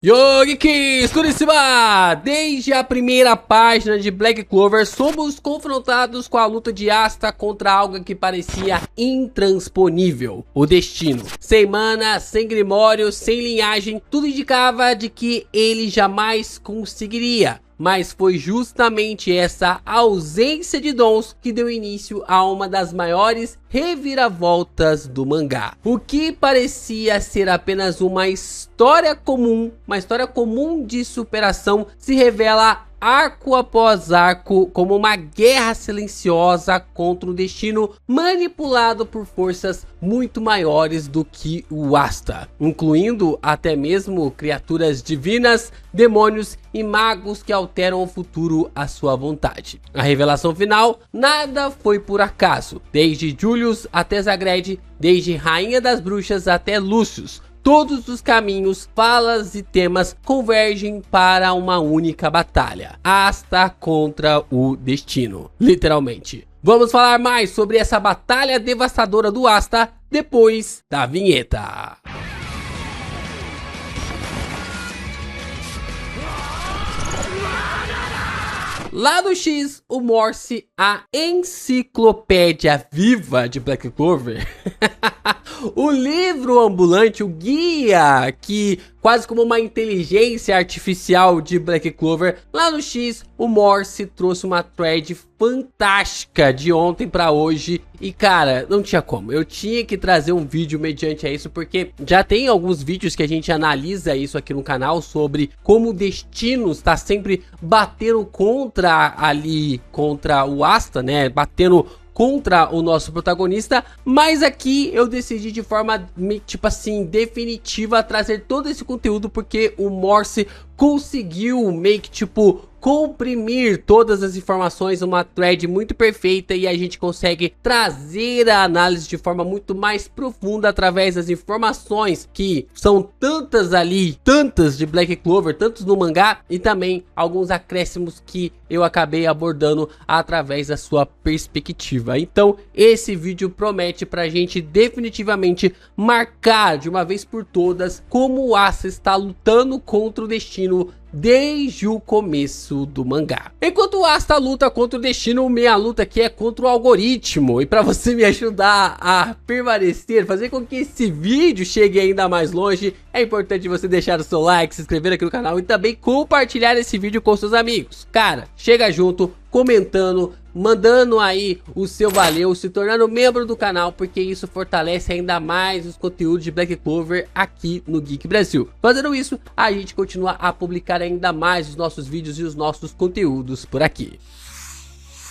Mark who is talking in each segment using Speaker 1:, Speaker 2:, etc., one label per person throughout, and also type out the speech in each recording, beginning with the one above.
Speaker 1: Geeks, tudo em cima! Desde a primeira página de Black Clover, somos confrontados com a luta de Asta contra algo que parecia intransponível, o destino. Sem mana, sem grimório, sem linhagem, tudo indicava de que ele jamais conseguiria. Mas foi justamente essa ausência de dons que deu início a uma das maiores reviravoltas do mangá. O que parecia ser apenas uma história comum de superação, se revela arco após arco como uma guerra silenciosa contra um destino manipulado por forças muito maiores do que o Asta, incluindo até mesmo criaturas divinas, demônios e magos que alteram o futuro à sua vontade. A revelação final, nada foi por acaso, desde Julius até Zagreed, desde Rainha das Bruxas até Lucius. Todos os caminhos, falas e temas convergem para uma única batalha. Asta contra o destino, literalmente. Vamos falar mais sobre essa batalha devastadora do Asta depois da vinheta. Lá no X, o Morse, a enciclopédia viva de Black Clover, o livro ambulante, o guia que quase como uma inteligência artificial de Black Clover, lá no X, o Morse trouxe uma thread fantástica de ontem pra hoje. E cara, não tinha como, eu tinha que trazer um vídeo mediante a isso, porque já tem alguns vídeos que a gente analisa isso aqui no canal, sobre como o destino está sempre batendo contra o Asta, né, batendo contra o nosso protagonista, mas aqui eu decidi de forma, tipo assim, definitiva trazer todo esse conteúdo, porque o Morse conseguiu meio que, tipo, comprimir todas as informações numa thread muito perfeita, e a gente consegue trazer a análise de forma muito mais profunda através das informações que são tantas de Black Clover, tantos no mangá, e também alguns acréscimos que eu acabei abordando através da sua perspectiva. Então esse vídeo promete pra gente definitivamente marcar de uma vez por todas como o Asta está lutando contra o destino desde o começo do mangá. Enquanto o Asta luta contra o destino, minha luta aqui é contra o algoritmo. E para você me ajudar a permanecer, fazer com que esse vídeo chegue ainda mais longe, é importante você deixar o seu like, se inscrever aqui no canal e também compartilhar esse vídeo com seus amigos. Cara, chega junto, comentando, mandando aí o seu valeu, se tornando membro do canal, porque isso fortalece ainda mais os conteúdos de Black Clover aqui no Geek Brasil. Fazendo isso, a gente continua a publicar ainda mais os nossos vídeos e os nossos conteúdos por aqui.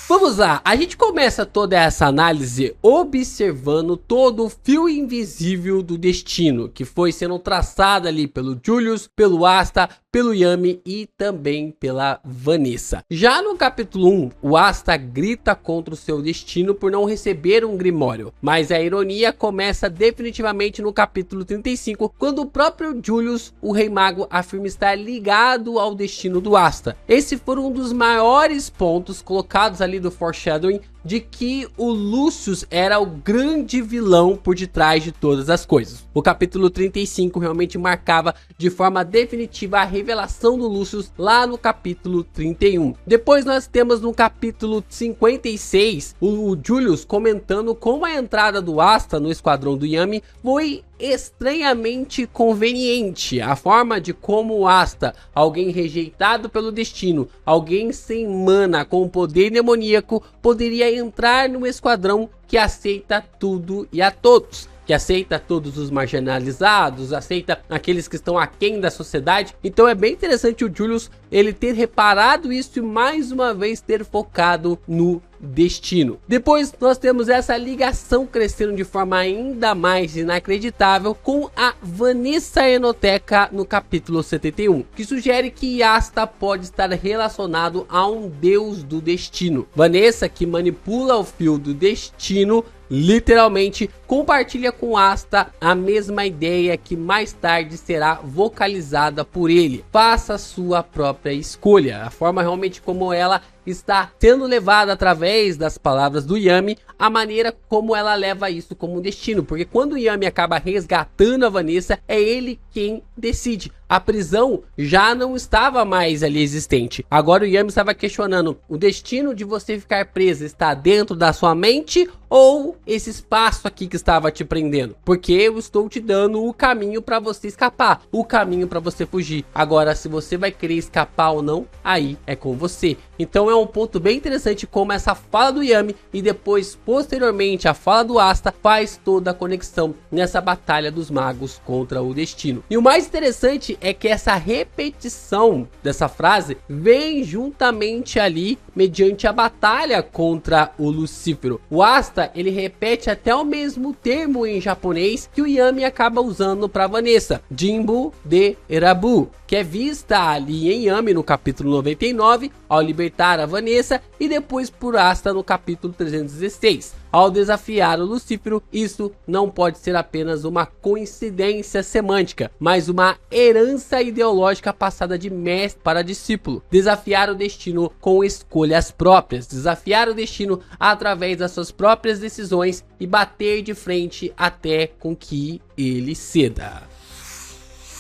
Speaker 1: Vamos lá, a gente começa toda essa análise observando todo o fio invisível do destino que foi sendo traçado ali pelo Julius, pelo Asta, pelo Yami e também pela Vanessa. Já no capítulo 1, o Asta grita contra o seu destino por não receber um grimório, mas a ironia começa definitivamente no capítulo 35, quando o próprio Julius, o Rei Mago, afirma estar ligado ao destino do Asta. Esse foi um dos maiores pontos colocados ali do foreshadowing, de que o Lucius era o grande vilão por detrás de todas as coisas. O capítulo 35 realmente marcava de forma definitiva a revelação do Lucius lá no capítulo 31. Depois nós temos no capítulo 56 o Julius comentando como a entrada do Asta no esquadrão do Yami foi estranhamente conveniente. A forma de como o Asta, alguém rejeitado pelo destino, alguém sem mana com poder demoníaco, poderia entrar no esquadrão que aceita tudo e a todos, que aceita todos os marginalizados, aceita aqueles que estão aquém da sociedade. Então é bem interessante o Julius ele ter reparado isso e mais uma vez ter focado no destino. Depois nós temos essa ligação crescendo de forma ainda mais inacreditável com a Vanessa Enoteca no capítulo 71, que sugere que Asta pode estar relacionado a um deus do destino. Vanessa, que manipula o fio do destino, literalmente compartilha com Asta a mesma ideia que mais tarde será vocalizada por ele. Faça sua própria escolha. A forma realmente como ela está sendo levada através das palavras do Yami, a maneira como ela leva isso como um destino, porque quando o Yami acaba resgatando a Vanessa, é ele quem decide. A prisão já não estava mais ali existente. Agora o Yami estava questionando: o destino de você ficar presa está dentro da sua mente ou esse espaço aqui que estava te prendendo? Porque eu estou te dando o caminho para você escapar, o caminho para você fugir. Agora, se você vai querer escapar ou não, aí é com você. Então é um ponto bem interessante como essa fala do Yami e depois, posteriormente, a fala do Asta faz toda a conexão nessa batalha dos magos contra o destino. E o mais interessante é que essa repetição dessa frase vem juntamente ali mediante a batalha contra o Lucífero. O Asta, ele repete até o mesmo termo em japonês que o Yami acaba usando para Vanessa, Jinbu de Erabu, que é vista ali em Yami no capítulo 99, ao libertar a Vanessa, e depois por Asta no capítulo 316. Ao desafiar o Lucífero, isso não pode ser apenas uma coincidência semântica, mas uma herança ideológica passada de mestre para discípulo. Desafiar o destino com escolhas próprias, desafiar o destino através das suas próprias decisões e bater de frente até com que ele ceda.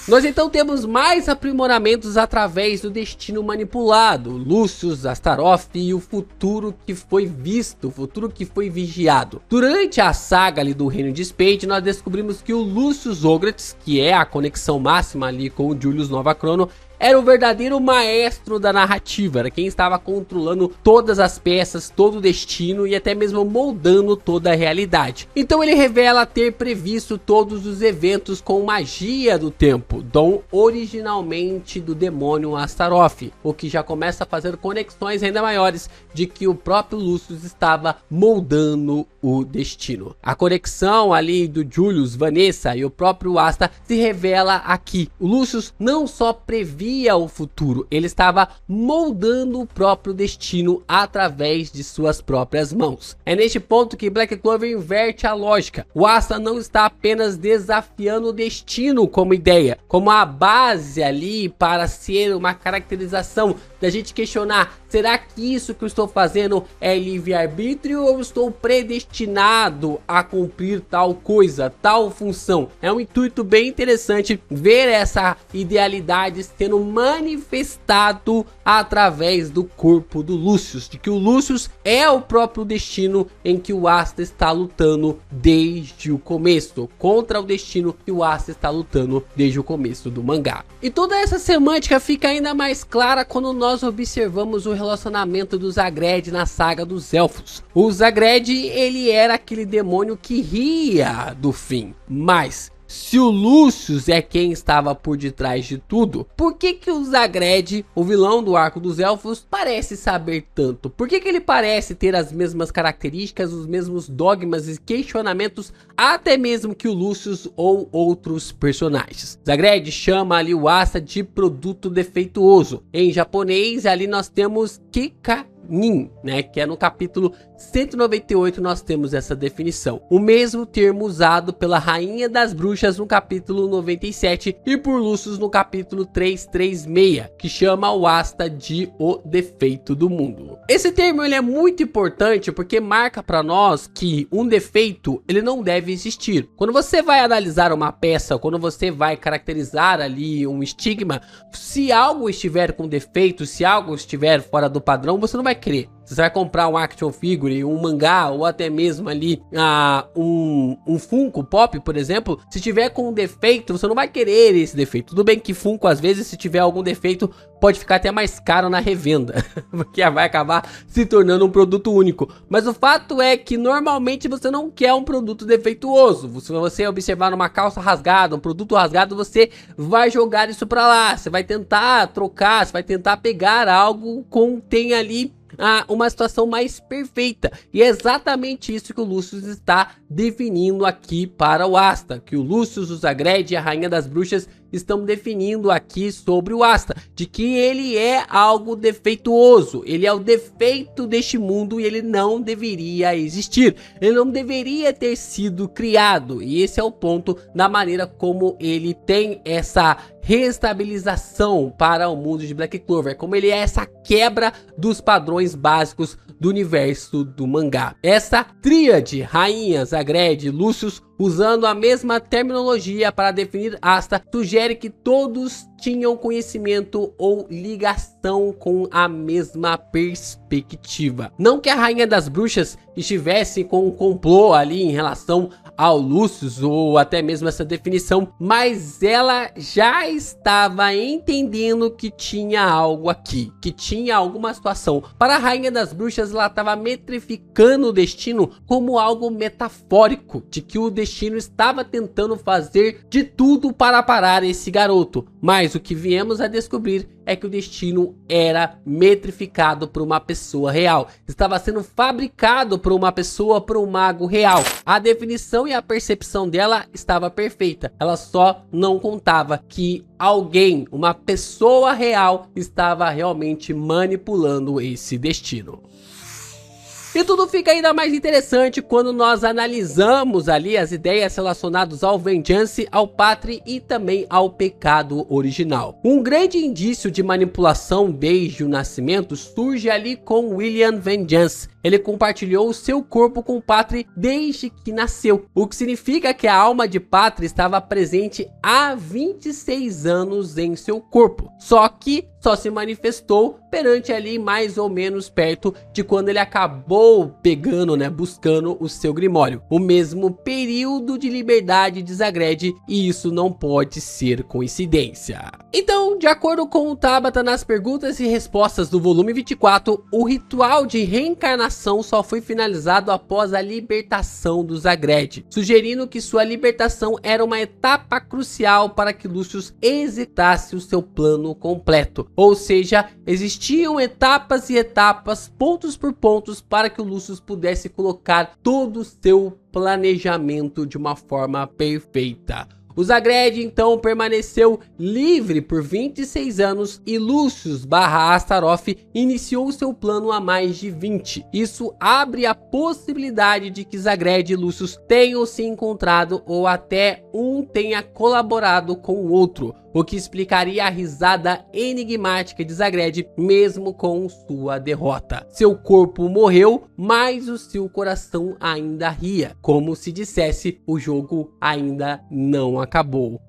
Speaker 1: Nós então temos mais aprimoramentos através do destino manipulado, Lucius, Astaroth e o futuro que foi visto, o futuro que foi vigiado. Durante a saga ali do Reino de Spade, nós descobrimos que o Lucius Ogretz, que é a conexão máxima ali com o Julius Nova Chrono, era o verdadeiro maestro da narrativa, era quem estava controlando todas as peças, todo o destino e até mesmo moldando toda a realidade. Então ele revela ter previsto todos os eventos com magia do tempo, dom originalmente do demônio Astaroth, o que já começa a fazer conexões ainda maiores de que o próprio Lucius estava moldando o destino. A conexão ali do Julius, Vanessa e o próprio Asta se revela aqui. O Lucius não só previa o futuro, ele estava moldando o próprio destino através de suas próprias mãos. É neste ponto que Black Clover inverte a lógica. O Asta não está apenas desafiando o destino como ideia, como a base ali para ser uma caracterização da gente questionar: será que isso que eu estou fazendo é livre-arbítrio ou estou predestinado a cumprir tal coisa, tal função? É um intuito bem interessante ver essa idealidade sendo manifestado através do corpo do Lucius, de que o Lucius é o próprio destino em que o Asta está lutando desde o começo, contra o destino que o Asta está lutando desde o começo do mangá. E toda essa semântica fica ainda mais clara quando nós observamos o relacionamento do Zagred na saga dos Elfos. O Zagred, ele era aquele demônio que ria do fim, mas se o Lucius é quem estava por detrás de tudo, por que que o Zagred, o vilão do Arco dos Elfos, parece saber tanto? Por que que ele parece ter as mesmas características, os mesmos dogmas e questionamentos, até mesmo que o Lucius ou outros personagens? Zagred chama ali o Asta de produto defeituoso. Em japonês, ali nós temos Kikanin, né, que é no capítulo 198 nós temos essa definição. O mesmo termo usado pela Rainha das Bruxas no capítulo 97 e por Lucius no capítulo 336, que chama o Asta de o defeito do mundo. Esse termo ele é muito importante porque marca para nós que um defeito ele não deve existir. Quando você vai analisar uma peça, quando você vai caracterizar ali um estigma, se algo estiver com defeito, se algo estiver fora do padrão, você não vai querer. Você vai comprar um action figure, um mangá ou até mesmo ali um Funko Pop, por exemplo, se tiver com um defeito, você não vai querer esse defeito. Tudo bem que Funko, às vezes, se tiver algum defeito, pode ficar até mais caro na revenda, porque vai acabar se tornando um produto único. Mas o fato é que normalmente você não quer um produto defeituoso. Se você observar uma calça rasgada, um produto rasgado, você vai jogar isso pra lá. Você vai tentar trocar, você vai tentar pegar algo que tem ali uma situação mais perfeita. E é exatamente isso que o Lucius está definindo aqui para o Asta, que o Lucius, o Zagred e a Rainha das Bruxas estão definindo aqui sobre o Asta, de que ele é algo defeituoso, ele é o defeito deste mundo e ele não deveria existir, ele não deveria ter sido criado, e esse é o ponto da maneira como ele tem essa reestabilização para o mundo de Black Clover, como ele é essa quebra dos padrões básicos do universo do mangá. Essa tríade, Rainha, Zagreed e Lucius, usando a mesma terminologia para definir Asta, sugere que todos tinham conhecimento ou ligação com a mesma perspectiva. Não que a Rainha das Bruxas estivesse com um complô ali em relação ao Lucius ou até mesmo essa definição, mas ela já estava entendendo que tinha algo aqui, que tinha alguma situação. Para a Rainha das Bruxas, ela estava metrificando o destino como algo metafórico, de que o destino estava tentando fazer de tudo para parar esse garoto, mas o que viemos a descobrir é que o destino era metrificado por uma pessoa real, estava sendo fabricado por uma pessoa, por um mago real. A definição e a percepção dela estava perfeita, ela só não contava que alguém, uma pessoa real, estava realmente manipulando esse destino. E tudo fica ainda mais interessante quando nós analisamos ali as ideias relacionadas ao Vengeance, ao Patri e também ao pecado original. Um grande indício de manipulação desde o nascimento surge ali com William Vengeance. Ele compartilhou o seu corpo com Patri desde que nasceu, o que significa que a alma de Patri estava presente há 26 anos em seu corpo, só que só se manifestou perante ali mais ou menos perto de quando ele acabou pegando, buscando o seu Grimório, o mesmo período de liberdade de Zagreed, e isso não pode ser coincidência. Então, de acordo com o Tabata nas perguntas e respostas do volume 24, o ritual de reencarnação só foi finalizado após a libertação do Zagreed, sugerindo que sua libertação era uma etapa crucial para que Lucius executasse o seu plano completo. Ou seja, existiam etapas e etapas, pontos por pontos, para que o Lucius pudesse colocar todo o seu planejamento de uma forma perfeita. O Zagreed então permaneceu livre por 26 anos e Lucius / Astaroth iniciou seu plano há mais de 20. Isso abre a possibilidade de que Zagreed e Lucius tenham se encontrado ou até um tenha colaborado com o outro, o que explicaria a risada enigmática de Zagreed mesmo com sua derrota. Seu corpo morreu, mas o seu coração ainda ria, como se dissesse: o jogo ainda não acabou.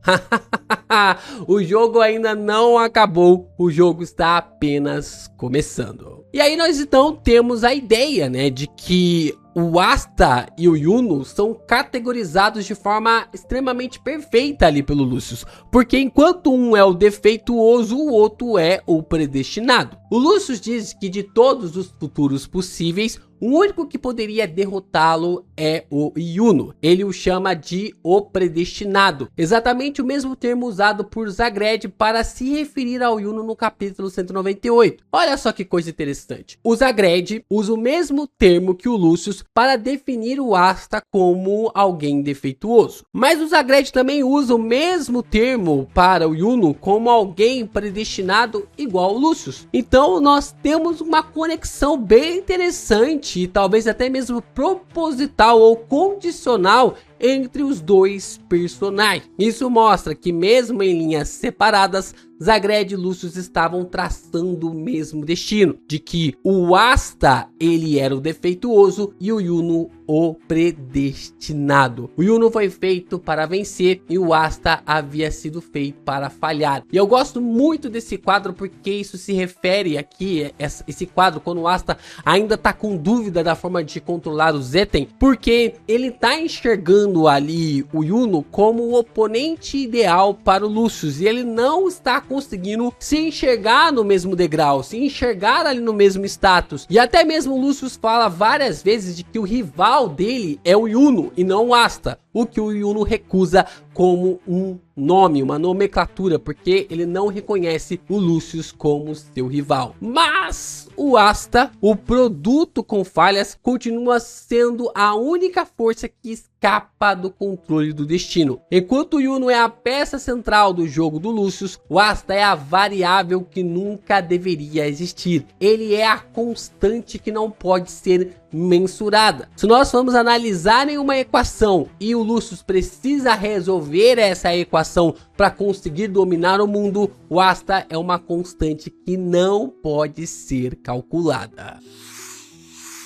Speaker 1: O jogo ainda não acabou, o jogo está apenas começando. E aí nós então temos a ideia, de que o Asta e o Yuno são categorizados de forma extremamente perfeita ali pelo Lucius, porque enquanto um é o defeituoso, o outro é o predestinado. O Lucius diz que de todos os futuros possíveis, o único que poderia derrotá-lo é o Yuno. Ele o chama de o predestinado, exatamente o mesmo termo usado por Zagreed para se referir ao Yuno no capítulo 198. Olha só que coisa interessante. O Zagreed usa o mesmo termo que o Lucius para definir o Asta como alguém defeituoso, mas o Zagreed também usa o mesmo termo para o Yuno como alguém predestinado igual ao Lucius. Então nós temos uma conexão bem interessante e talvez até mesmo proposital ou condicional entre os dois personagens. Isso mostra que mesmo em linhas separadas, Zagreed e Lucius estavam traçando o mesmo destino, de que o Asta ele era o defeituoso e o Yuno o predestinado. O Yuno foi feito para vencer e o Asta havia sido feito para falhar. E eu gosto muito desse quadro porque isso se refere aqui, esse quadro, quando o Asta ainda está com dúvida da forma de controlar o Zeten, porque ele está enxergando ali o Yuno como o oponente ideal para o Lucius e ele não está conseguindo se enxergar no mesmo degrau, se enxergar ali no mesmo status. E até mesmo o Lucius fala várias vezes de que o rival dele é o Yuno e não o Asta, o que o Yuno recusa como um nome, uma nomenclatura, porque ele não reconhece o Lucius como seu rival. Mas o Asta, o produto com falhas, continua sendo a única força que escapa do controle do destino. Enquanto o Yuno é a peça central do jogo do Lucius, o Asta é a variável que nunca deveria existir. Ele é a constante que não pode ser mensurada. Se nós formos analisar em uma equação e o Lucius precisa resolver essa equação para conseguir dominar o mundo, o Asta é uma constante que não pode ser calculada.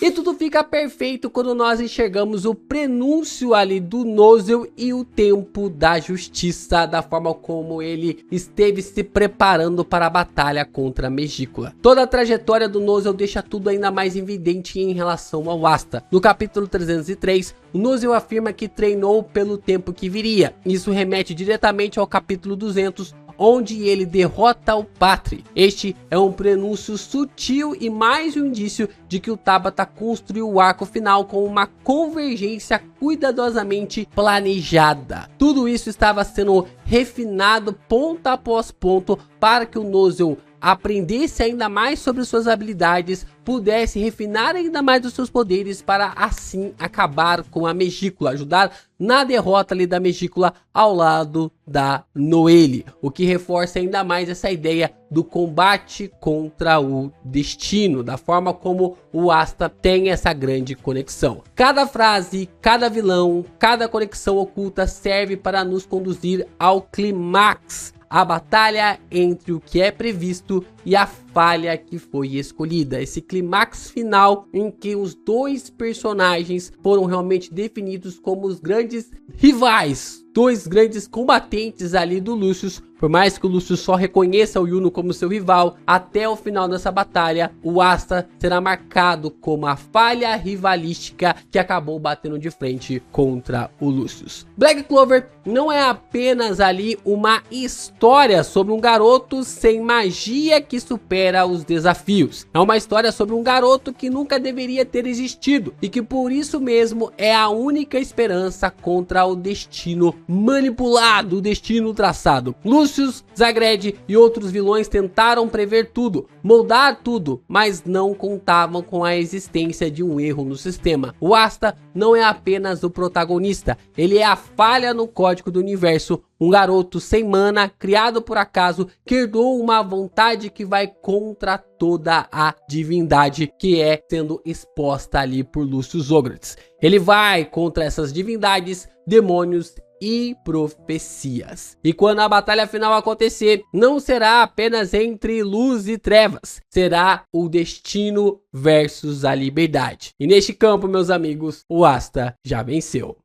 Speaker 1: E tudo fica perfeito quando nós enxergamos o prenúncio ali do Nozel e o tempo da justiça, da forma como ele esteve se preparando para a batalha contra a Megícula. Toda a trajetória do Nozel deixa tudo ainda mais evidente em relação ao Asta. No capítulo 303, o Nozel afirma que treinou pelo tempo que viria. Isso remete diretamente ao capítulo 200, onde ele derrota o Patri. Este é um prenúncio sutil e mais um indício de que o Tabata construiu o arco final com uma convergência cuidadosamente planejada. Tudo isso estava sendo refinado ponto após ponto para que o Nozel aprendesse ainda mais sobre suas habilidades, pudesse refinar ainda mais os seus poderes para assim acabar com a Megícula, ajudar na derrota ali da Megícula ao lado da Noelle, o que reforça ainda mais essa ideia do combate contra o destino, da forma como o Asta tem essa grande conexão. Cada frase, cada vilão, cada conexão oculta serve para nos conduzir ao clímax, a batalha entre o que é previsto e a falha que foi escolhida. Esse clímax final em que os dois personagens foram realmente definidos como os grandes rivais, dois grandes combatentes ali do Lucius. Por mais que o Lucius só reconheça o Yuno como seu rival, até o final dessa batalha, o Asta será marcado como a falha rivalística que acabou batendo de frente contra o Lucius. Black Clover não é apenas ali uma história sobre um garoto sem magia que supera os desafios. É uma história sobre um garoto que nunca deveria ter existido e que por isso mesmo é a única esperança contra o destino manipulado, o destino traçado. Lucius, Zagred e outros vilões tentaram prever tudo, moldar tudo, mas não contavam com a existência de um erro no sistema. O Asta não é apenas o protagonista, ele é a falha no código do universo, um garoto sem mana, criado por acaso, que herdou uma vontade que vai contra toda a divindade que é sendo exposta ali por Lucius Zograts. Ele vai contra essas divindades, demônios e profecias. E quando a batalha final acontecer, não será apenas entre luz e trevas, será o destino versus a liberdade. E neste campo, meus amigos, o Asta já venceu.